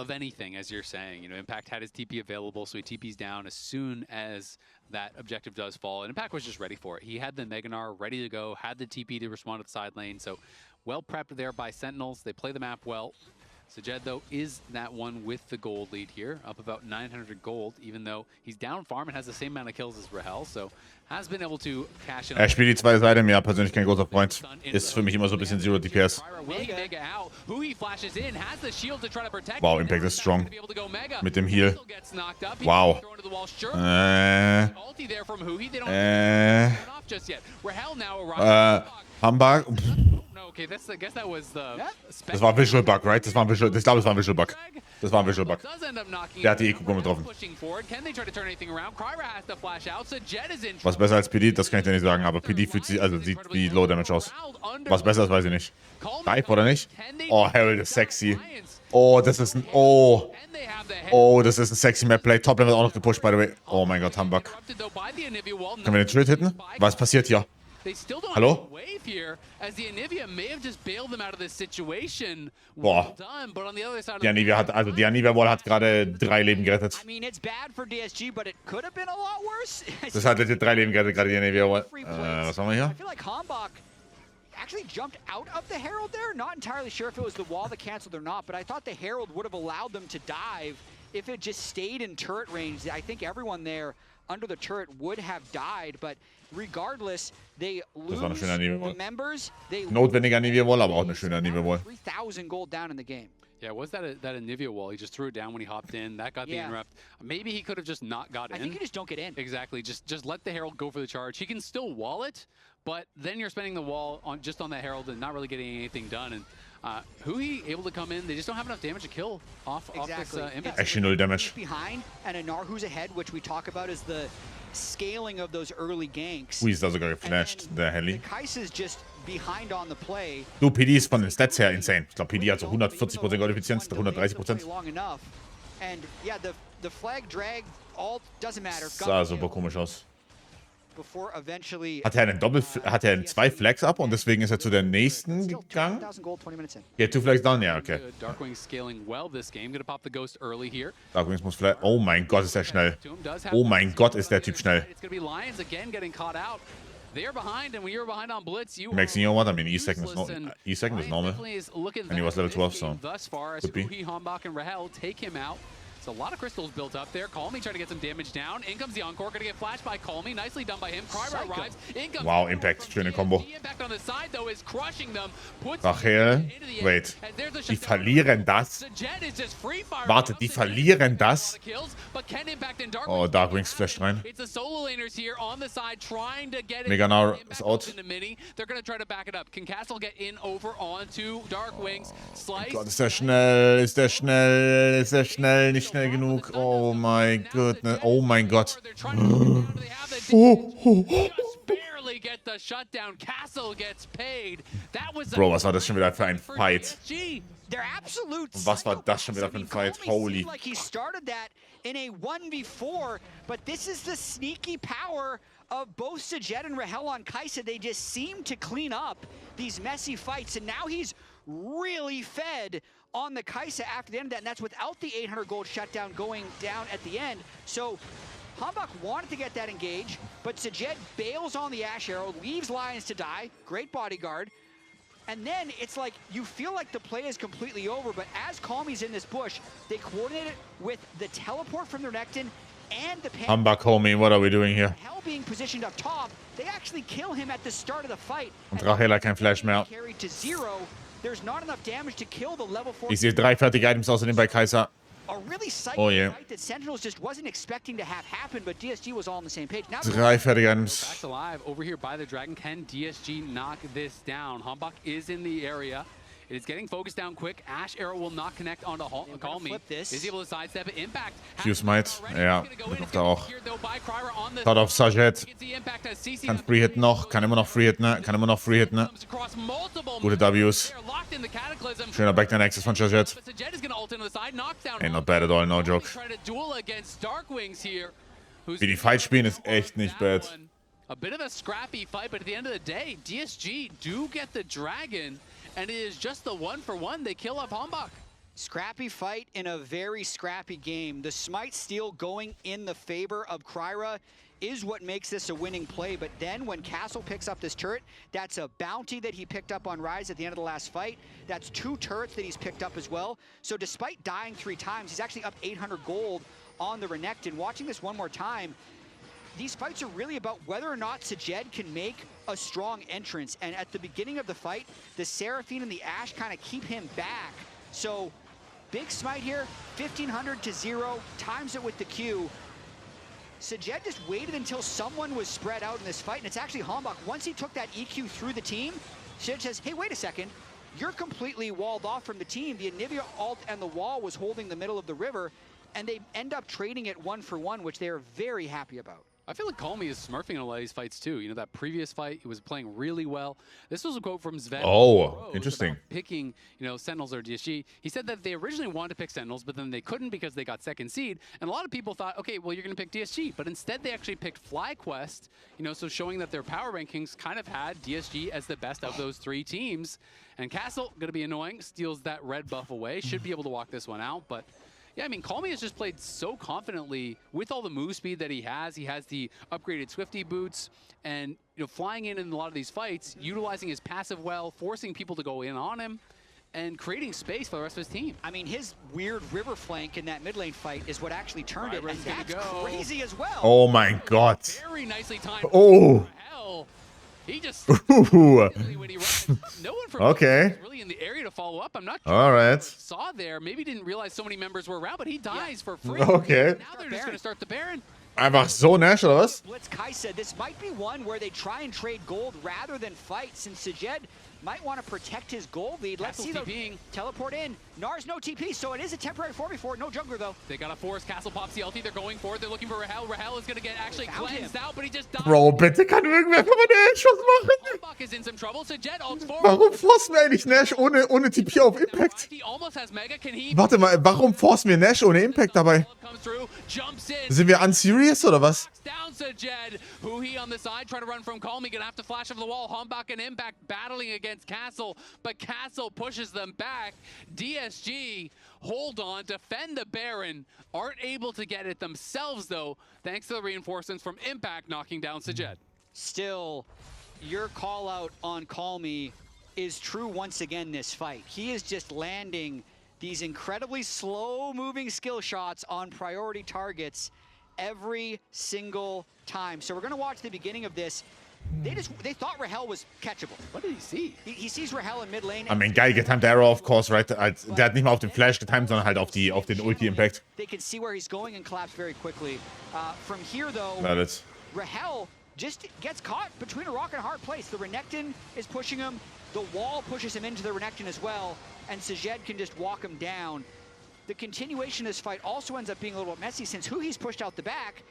[SPEAKER 2] anything, as you're saying. You know, Impact had his TP available, so he TP's down as soon as that objective does fall. And Impact was just ready for it. He had the Meganar ready to go, had the TP to respond to the side lane. So well prepped there by Sentinels. They play the map well. Sajed, though, is that one with the gold lead here, up about 900 gold, even though he's down farm and has the same amount of kills as Rahel, so has been able to cash in.
[SPEAKER 1] Er spielt die zweite Seite, mir persönlich kein großer Freund. Ist für mich immer so ein bisschen Zero DPS. Wow, Impact ist strong. Mit dem Heal. Wow. Humbug. Das war ein Visual Bug, right? Ich glaube, das war ein Visual Bug. Das war ein Visual Bug. Der hat die EQ getroffen. Was besser als PD, das kann ich dir nicht sagen, aber PD fühlt sich, also sieht wie Low Damage aus. Was besser ist, weiß ich nicht. Dive oder nicht? Oh, Herald ist sexy. Oh, das ist ein, oh, das ist ein sexy Map-Play. Top-Lane wird auch noch gepusht, by the way. Oh mein Gott, Humbug. Können wir den Tritt hitten? Was passiert hier? Hallo? Boah. Die Anivia Wall hat gerade 3 Leben gerettet. Das hat jetzt 3 Leben gerettet, gerade die Anivia Wall. Was haben wir hier?
[SPEAKER 3] Actually jumped out of the Herald there. Not entirely sure if it was the wall that canceled or not, but I thought the Herald would have allowed them to dive if it just stayed in turret range. I think everyone there under the turret would have died, but regardless, they lose the members.
[SPEAKER 1] Notwendiger Anivia Wall, aber auch eine schöne Anivia Wall.
[SPEAKER 3] 3,000 gold down in the game.
[SPEAKER 2] Yeah, was that a Anivia wall? He just threw it down when he hopped in. That got the interrupt. Maybe he could have just not got in.
[SPEAKER 3] I think you just don't get in.
[SPEAKER 2] Exactly. Just let the Herald go for the charge. He can still wall it, but then you're spending the wall on just on that Herald and not really getting anything done. And Hui able to come in. They just don't have enough damage to kill off this impact.
[SPEAKER 1] Actually, 0 damage.
[SPEAKER 3] Behind and a Gnar who's ahead, which we talk about is the scaling of those early ganks.
[SPEAKER 1] Hui ist da sogar geflasht, der Heli.
[SPEAKER 3] Kai'Sa's just behind on the play.
[SPEAKER 1] Du, PD ist von den Stats her insane. Ich glaube, PD hat so 140% Gold-Effizienz, 130%.
[SPEAKER 3] And yeah, the flag drag all doesn't matter.
[SPEAKER 1] Sah super komisch aus.
[SPEAKER 3] Before eventually
[SPEAKER 1] Hat er einen 2 Flags ab und deswegen ist er zu der nächsten gegangen? Ja, 2 Flags down, ja, okay.
[SPEAKER 2] Darkwing's
[SPEAKER 1] muss vielleicht. Oh mein Gott, ist der schnell. Oh mein Gott, ist der Typ schnell. Maxing you know what? I mean, E-Second is normal. And he was level 12, so could be.
[SPEAKER 2] A lot of crystals built up there. Call Me trying to get some damage down. In comes the Encore, gonna get flashed by Call Me. Nicely done by him. Kryra arrives.
[SPEAKER 1] Wow, Impact. Schöne Combo.
[SPEAKER 2] The impact on the side though is crushing them.
[SPEAKER 1] Rachel, wait. Die verlieren das? Warte, die verlieren das? Oh, Darkwings flasht rein. Mega Gnar ist out.
[SPEAKER 2] They're gonna try to back it up. Can Castle get in over onto Darkwings?
[SPEAKER 1] Slice. Gott, ist der schnell? Ist der schnell? Ist der schnell? Nicht schnell genug. Oh mein Gott. Oh mein Gott. Bro, was war das schon wieder für ein Fight? Was war das schon wieder für ein Fight? Holy.
[SPEAKER 3] He started that in a 1v4, but this is the sneaky power of both Sajed and Rahel on Kai'Sa. They just seem to clean up these messy fights, and now he's really fed on the Kai'Sa after the end of that, and that's without the 800 gold shutdown going down at the end. So Humbug wanted to get that engage, but Sajed bails on the Ash Arrow, leaves Lions to die. Great bodyguard. And then it's like, you feel like the play is completely over, but as Calmy's in this bush, they coordinate it with the teleport from their Nectin and the
[SPEAKER 1] Humbug, Calmy, what are we doing here?
[SPEAKER 3] Hell being positioned up top, they actually kill him at the start of the fight.
[SPEAKER 1] Und Rachel hat kein Flash mehr.
[SPEAKER 3] Carried to 0. There's not enough damage to kill the level 4.
[SPEAKER 1] Ich sehe 3 fertige Items außerdem bei Kai'Sa.
[SPEAKER 3] A really psycho fight that Sentinels just wasn't expecting to have happen, but DSG was all on the same page. Now
[SPEAKER 1] 3 fertige Items.
[SPEAKER 2] Back alive over here by the Dragon. Can DSG knock this down? Humbug is in the area. It is getting focused down quick. Ash Arrow will not connect onto Call Me. Is he able to sidestep it? Impact.
[SPEAKER 1] Q-Smite. Ja, bekommt er auch. Schaut auf Sajed. Kann free hitten noch. Kann immer noch free hitten. Kann immer noch free hitten. Gute Ws. Schöner Backdown Access von Sajed. Ain't not bad at all, no joke. Wie die Fight spielen, ist echt nicht bad.
[SPEAKER 2] A bit of a scrappy fight, but at the end of the day, DSG do get the Dragon, and it is just the 1-for-1. They kill up Humbug.
[SPEAKER 3] Scrappy fight in a very scrappy game. The smite steal going in the favor of Kryra is what makes this a winning play. But then when Castle picks up this turret, that's a bounty that he picked up on Rise at the end of the last fight. That's 2 turrets that he's picked up as well. So despite dying 3 times, he's actually up 800 gold on the Renekton. Watching this one more time, these fights are really about whether or not Sajed can make a strong entrance. And at the beginning of the fight, the Seraphine and the Ashe kind of keep him back. So big smite here, 1500 to 0, times it with the Q. Sajed just waited until someone was spread out in this fight, and it's actually Hambach. Once he took that EQ through the team, Sajed says, hey, wait a second, you're completely walled off from the team. The Anivia ult and the wall was holding the middle of the river, and they end up trading it 1-for-1, which they are very happy about.
[SPEAKER 2] I feel like Calmy is smurfing in a lot of these fights too. You know, that previous fight, he was playing really well. This was a quote from Sven.
[SPEAKER 1] Oh, interesting.
[SPEAKER 2] Picking, you know, Sentinels or DSG. He said that they originally wanted to pick Sentinels, but then they couldn't because they got 2nd seed. And a lot of people thought, okay, well, you're going to pick DSG. But instead, they actually picked FlyQuest, you know, so showing that their power rankings kind of had DSG as the best of those 3 teams. And Castle, going to be annoying, steals that red buff away. Should be able to walk this one out, but yeah, I mean, Calmy has just played so confidently with all the move speed that he has. He has the upgraded Swifty boots and, you know, flying in a lot of these fights, utilizing his passive well, forcing people to go in on him, and creating space for the rest of his team. I
[SPEAKER 3] mean, his weird river flank in that mid lane fight is what actually turned it, and that's crazy as well.
[SPEAKER 1] Oh my God.
[SPEAKER 2] Very nicely timed.
[SPEAKER 1] Oh.
[SPEAKER 2] He just
[SPEAKER 1] Ooh.
[SPEAKER 2] when he runs, no one from
[SPEAKER 1] Okay.
[SPEAKER 2] was really in the area to follow up. I'm not sure
[SPEAKER 1] All right.
[SPEAKER 2] saw there. Maybe didn't realize so many members were around, but he dies for free.
[SPEAKER 1] Okay.
[SPEAKER 2] Now they're just going to start the Baron.
[SPEAKER 1] Einfach so Nash, oder was?
[SPEAKER 3] Blitz Kaisa, this might be one where they try and trade gold rather than fight, since Sajed might want to protect his gold lead. Let's see the teleport in. Nars no TP, so it is a temporary 4v4. No jungler, though.
[SPEAKER 2] They got a force. Castle pops the ulti. They're going for it. They're looking for Rahel. Rahel is going to get actually cleansed out, but he just died.
[SPEAKER 1] Bro, bitte kann irgendwer von meinen Headshots machen?
[SPEAKER 2] Hambach is in some trouble. Sajed ults forward.
[SPEAKER 1] Warum forcen wir eigentlich Nash ohne TP auf Impact?
[SPEAKER 2] He almost has Mega. Can he?
[SPEAKER 1] Warte mal, warum forcen wir Nash ohne Impact dabei? Sind wir unserious oder was?
[SPEAKER 2] Down Sajed, who he on the side trying to run from Calmy, gonna have to flash over the wall. Hambach and Impact battling against Castle, but Castle pushes them back. DSG hold on, defend the Baron, aren't able to get it themselves though, thanks to the reinforcements from Impact knocking down Sajed.
[SPEAKER 3] Still, your call out on Calmy is true once again this fight. He is just landing these incredibly slow-moving skill shots on priority targets every single time. So we're going to watch the beginning of this. They thought Rahel was catchable.
[SPEAKER 2] What did he see?
[SPEAKER 3] He sees Rahel in mid lane.
[SPEAKER 1] I mean, geil getimed Arrow, of course, right? Der hat nicht mal auf den Flash getimed, sondern halt auf den Ulti-Impact.
[SPEAKER 3] They can see where he's going and collapse very quickly. From here, though, Rahel just gets caught between a rock and a hard place. The Renekton is pushing him. The wall pushes him into the Renekton as well, and Sajed can just walk him down. The continuation of this fight also ends up being a little bit messy, since who he's pushed out the back,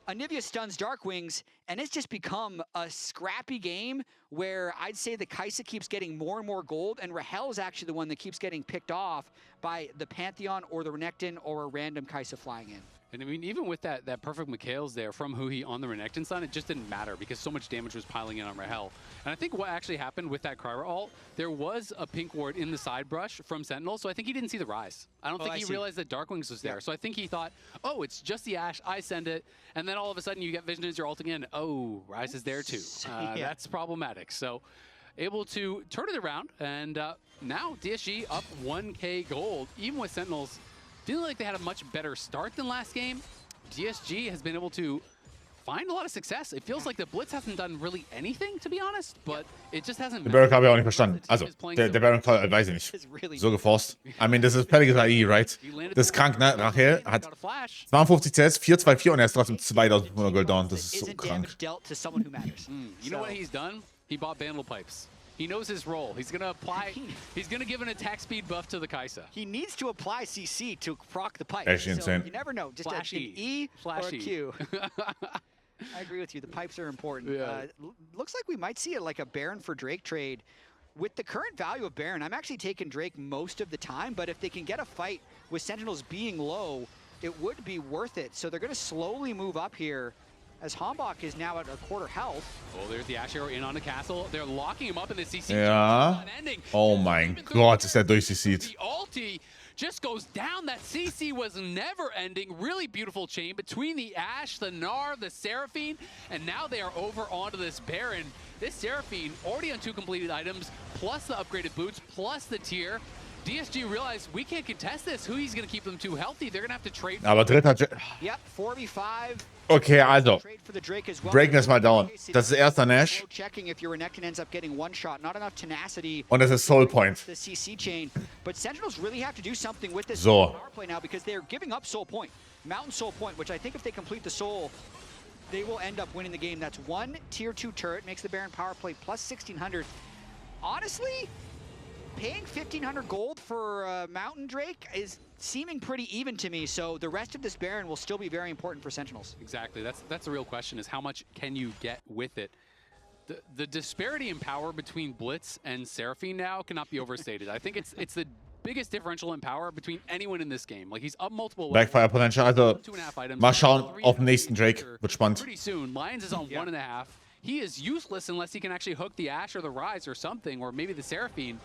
[SPEAKER 3] Anivia stuns Darkwings, and it's just become a scrappy game where I'd say the Kaisa keeps getting more and more gold, and Rahel is actually the one that keeps getting picked off by the Pantheon or the Renekton or a random Kaisa flying in.
[SPEAKER 2] And I mean, even with that perfect Mikhail's there from Huhi on the Renekton side, it just didn't matter because so much damage was piling in on Rahel. And I think what actually happened with that Kryra ult, there was a pink ward in the side brush from Sentinel, so I think he didn't see the Rise. I don't think he realized that Darkwings was there. So I think he thought, oh, it's just the Ashe, I send it, and then all of a sudden you get Vision as you're ulting in, oh, Rise is there too. That's problematic. So able to turn it around, and now DSG up 1K gold, even with Sentinels feeling like they had a much better start than last game. DSG has been able to find a lot of success. It feels like the Blitz hasn't done really anything, to be honest, but it just hasn't.
[SPEAKER 1] Der Baron habe ich auch nicht verstanden. Also, der Baron Call, weiß ich nicht. So geforst. I mean, das ist fertiges AI, right? Das ist krank, ne? Rahel hat 52 CS, 424 und er ist trotzdem 2500 Gold down. Das ist so krank.
[SPEAKER 2] You know what he's done? He bought Vandal Pipes. He knows his role. He's gonna apply. He's gonna give an attack speed buff to the Kaisa.
[SPEAKER 3] He needs to apply CC to proc the pipe.
[SPEAKER 1] Actually
[SPEAKER 3] so
[SPEAKER 1] insane.
[SPEAKER 3] You never know. Just an E or a Q. I agree with you. The pipes are important.
[SPEAKER 2] Yeah.
[SPEAKER 3] Looks like we might see it like a Baron for Drake trade. With the current value of Baron, I'm actually taking Drake most of the time. But if they can get a fight with Sentinels being low, it would be worth it. So they're going to slowly move up here, as Hambach is now at a quarter health.
[SPEAKER 2] Oh, there's the Ashe Arrow in on the castle. They're locking him up in the CC.
[SPEAKER 1] Ja. Oh mein Gott, ist der durchgesiegt.
[SPEAKER 2] The ulti just goes down. That CC was never ending. Really beautiful chain between the Ashe, the Gnar, the Seraphine, and now they are over onto this Baron. This Seraphine already on 2 completed items, plus the upgraded boots, plus the tier. DSG realized we can't contest this. Who he's going to keep them too healthy? They're going to have to trade.
[SPEAKER 1] Aber dritter...
[SPEAKER 3] Yep, 4v5.
[SPEAKER 1] Okay, also.
[SPEAKER 3] Trade for the Drake as well.
[SPEAKER 1] Breaken das mal down. Das ist erster Nash.
[SPEAKER 3] Checking if your Renekton ends up getting one shot. Not enough tenacity.
[SPEAKER 1] Und das ist Soul Point.
[SPEAKER 3] The CC chain. But Sentinels really have to do something with this
[SPEAKER 1] So.
[SPEAKER 3] power play now because they're giving up Soul Point. Mountain Soul Point, which I think if they complete the Soul, they will end up winning the game. That's 1 tier 2 turret. Makes the Baron power play plus 1,600. Honestly, paying 1,500 gold for Mountain Drake is seeming pretty even to me, so the rest of this Baron will still be very important for Sentinels.
[SPEAKER 2] Exactly. That's the real question, is how much can you get with it? The disparity in power between Blitz and Seraphine now cannot be overstated. I think it's the biggest differential in power between anyone in this game. Like, he's up multiple levels.
[SPEAKER 1] Backfire Potential, also
[SPEAKER 2] 2.5 items.
[SPEAKER 1] mal schauen auf den nächsten Drake. Wird spannend.
[SPEAKER 2] Pretty soon. Lions is on 1.5. He is useless unless he can actually hook the Ashe or the Rise or something, or maybe the Seraphine.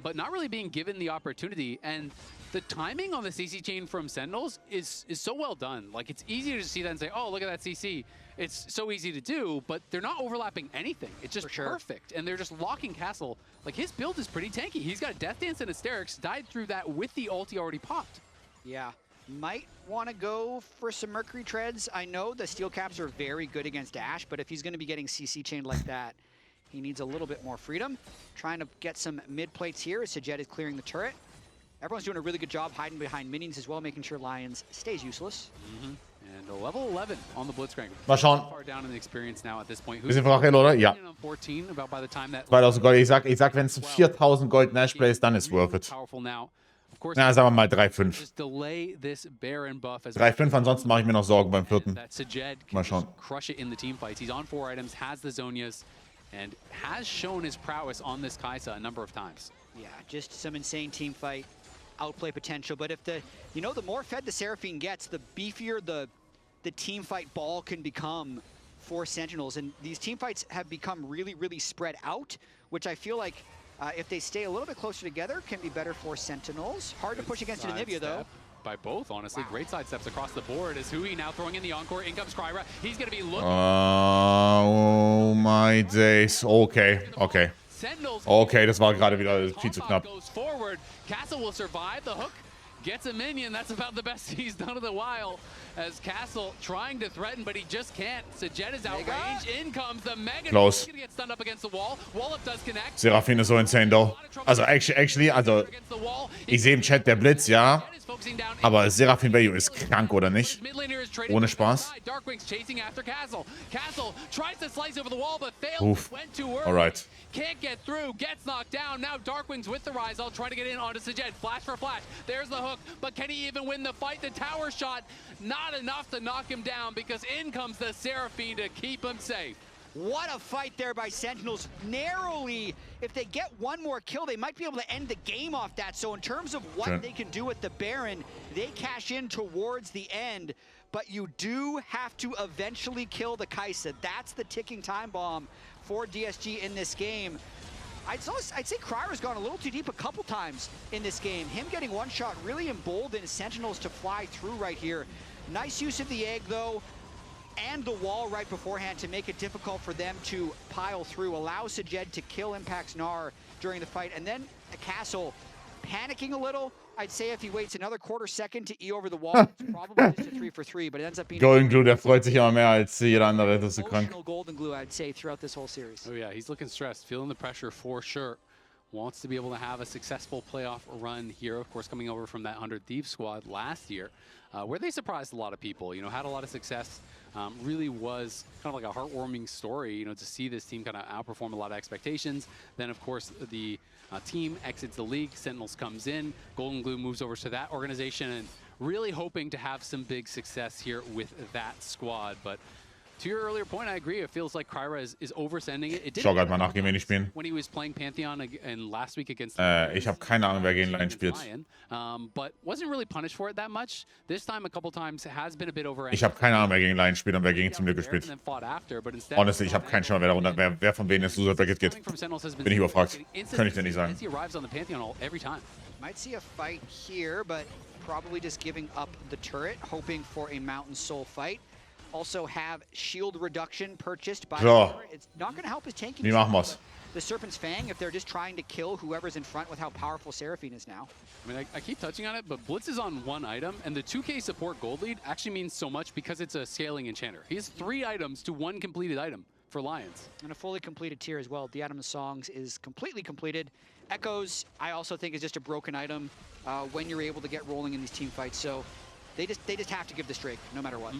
[SPEAKER 2] But not really being given the opportunity. And the timing on the CC chain from Sentinels is so well done. Like, it's easy to just see that and say, oh, look at that CC. It's so easy to do, but they're not overlapping anything. It's just perfect. And they're just locking Castle. Like, his build is pretty tanky. He's got a Death Dance and Hysterics, died through that with the ulti already popped.
[SPEAKER 3] Yeah. Might want to go for some Mercury Treads. I know the Steel Caps are very good against Ashe, but if he's going to be getting CC chained like that, he needs a little bit more freedom. Trying to get some mid plates here as Sajet is clearing the turret. Everyone's doing a really good job hiding behind minions as well, making sure Lions stays useless.
[SPEAKER 2] And a level 11 on the Blitzcrank.
[SPEAKER 1] Mal schauen.
[SPEAKER 2] Far down in the experience now at this point.
[SPEAKER 1] Bisschen Frage, oder? Ja.
[SPEAKER 2] 14, about by the time that
[SPEAKER 1] 2000 Gold. Ich sag, wenn es 4000 Gold Nash Plays, dann ist worth it.
[SPEAKER 2] powerful now. Of course,
[SPEAKER 1] Na, sagen wir mal 3,5.
[SPEAKER 2] just delay this Baron buff as
[SPEAKER 1] 3,5, ansonsten mache ich mir noch Sorgen beim vierten.
[SPEAKER 2] that Sajet
[SPEAKER 1] Mal
[SPEAKER 2] can
[SPEAKER 1] schauen.
[SPEAKER 2] just crush it in the team fights. He's on 4 items, has the Zonias, and has shown his prowess on this Kai'Sa a number of times.
[SPEAKER 3] Yeah, just some insane team fight outplay potential. But if the more fed the Seraphine gets, the beefier the team fight ball can become for Sentinels. And these team fights have become really, really spread out, which I feel like if they stay a little bit closer together can be better for Sentinels. Hard to push against Anivia though.
[SPEAKER 2] By both, honestly.
[SPEAKER 3] Wow.
[SPEAKER 2] Great side steps across the board. Is Hui now throwing in the encore. In comes Kryra. He's going to be looking.
[SPEAKER 1] Oh my days. Okay, okay.
[SPEAKER 2] Sentinels.
[SPEAKER 1] Okay, das war gerade wieder viel zu knapp.
[SPEAKER 2] Goes forward. Castle will survive. The hook gets a minion. That's about the best he's done in a while. As Castle trying to threaten, but he just can't. Sajet is outrange. In comes the Mega.
[SPEAKER 1] Close.
[SPEAKER 2] He's gonna get stunned up against the wall. Wall-up does connect.
[SPEAKER 1] Seraphine ist so insane, though. Also, actually, also, ich sehe im Chat der Blitz, ja. Aber Seraphine Value ist krank, oder nicht? Ohne Spaß.
[SPEAKER 2] Darkwing's chasing after Castle. Castle tries to slice over the wall, but fails.
[SPEAKER 1] Oof.
[SPEAKER 2] Went too early.
[SPEAKER 1] Alright.
[SPEAKER 2] Can't get through. Gets knocked down. Now Darkwing's with the rise. I'll try to get in onto Sajet. Flash for flash. There's the hook, but can he even win the fight? The tower shot, not enough to knock him down because in comes the Seraphine to keep him safe.
[SPEAKER 3] What a fight there by Sentinels. Narrowly, if they get one more kill, they might be able to end the game off that. So in terms of what they can do with the Baron, they cash in towards the end. But you do have to eventually kill the Kai'Sa. That's the ticking time bomb for DSG in this game. I'd say Kryra's gone a little too deep a couple times in this game. Him getting one shot really emboldened Sentinels to fly through right here. Nice use of the egg, though, and the wall right beforehand to make it difficult for them to pile through. Allow Sajet to kill Impact's Gnar during the fight. And then the Castle panicking a little. I'd say if he waits another quarter second to E over the wall, it's probably just a 3 for 3, but it ends up being
[SPEAKER 1] Golden Glue, der freut sich immer mehr als jeder andere, das ist so krank.
[SPEAKER 3] emotional Golden Glue, I'd say, throughout this whole series.
[SPEAKER 2] Oh yeah, he's looking stressed, feeling the pressure for sure. Wants to be able to have a successful playoff run here, of course, coming over from that 100 Thieves squad last year, where they surprised a lot of people, had a lot of success. Really was kind of like a heartwarming story, to see this team kind of outperform a lot of expectations. Then, of course, the team exits the league, Sentinels comes in, Golden Glue moves over to that organization, and really hoping to have some big success here with that squad. But To your earlier point, I agree. It feels like Kryra is oversending it. It
[SPEAKER 1] Schau gerade mal nach, gegen wen die spielen.
[SPEAKER 2] when he was playing Pantheon and last week against
[SPEAKER 1] Ich habe keine Ahnung, wer gegen Lion spielt.
[SPEAKER 2] But wasn't really punished for it that much. This time a couple times has been a bit over.
[SPEAKER 1] Ich habe keine Ahnung, wer gegen Lion spielt und wer gegen Team Liquid spielt. Honestly, ich habe keinen Schimmer, wer von denen ins Loser Bracket geht. Bin ich überfragt. Kann ich dir nicht sagen.
[SPEAKER 3] Might see a fight here, but probably just giving up the turret, hoping for a Mountain Soul fight. Also have shield reduction purchased by It's not going to help his tanking.
[SPEAKER 1] Wie machen wir's?
[SPEAKER 3] The Serpent's Fang if they're just trying to kill whoever's in front with how powerful Seraphine is now.
[SPEAKER 2] I mean, I keep touching on it, but Blitz is on one item, and the 2K support gold lead actually means so much because it's a scaling enchanter. He has 3 items to 1 completed item for Lions.
[SPEAKER 3] And a fully completed tier as well. Diadem of Songs is completely completed. Echoes, I also think, is just a broken item when you're able to get rolling in these team fights. So they just have to give this Drake no matter what.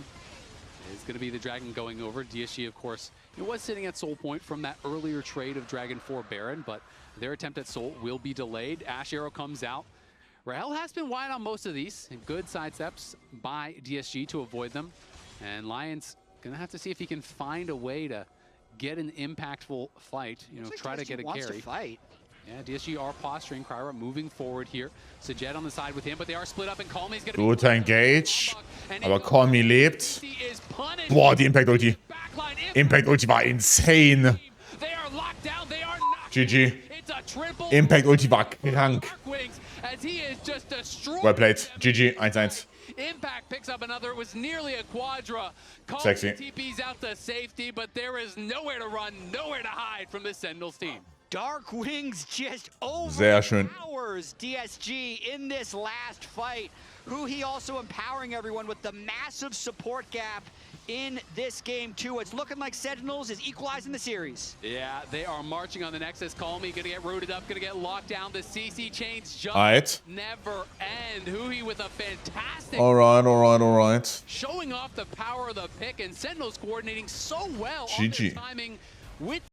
[SPEAKER 2] It's going to be the Dragon going over. DSG, of course, it was sitting at Soul Point from that earlier trade of Dragon for Baron, but their attempt at Soul will be delayed. Ash Arrow comes out. Rahel has been wide on most of these. Good sidesteps by DSG to avoid them. And Lions going to have to see if he can find a way to get an impactful fight. You know, try to get a carry. Yeah, DSG are posturing. Kryra moving forward here. Sajet on the side with him, but they are split up, and Call Me's gonna
[SPEAKER 1] Guter Engage. Aber Call Me lebt. Boah, die Impact-Ulti. Impact-Ulti war insane. GG. Impact-Ulti war krank. Well played. GG, 1-1.
[SPEAKER 2] Impact picks up another. It was nearly a quadra.
[SPEAKER 1] Sexy.
[SPEAKER 2] TP's out to safety, but there is nowhere to run, nowhere to hide from the Sentinels team.
[SPEAKER 3] Dark Wings just
[SPEAKER 1] Sehr schön.
[SPEAKER 3] overpowers DSG in this last fight. He also empowering everyone with the massive support gap in this game too. It's looking like Sentinels is equalizing the series.
[SPEAKER 2] Yeah, they are marching on the Nexus. Call Me gonna get rooted up, gonna get locked down. The CC chains just never end. with a fantastic.
[SPEAKER 1] All right.
[SPEAKER 2] Showing off the power of the pick, and Sentinels coordinating so well on their timing with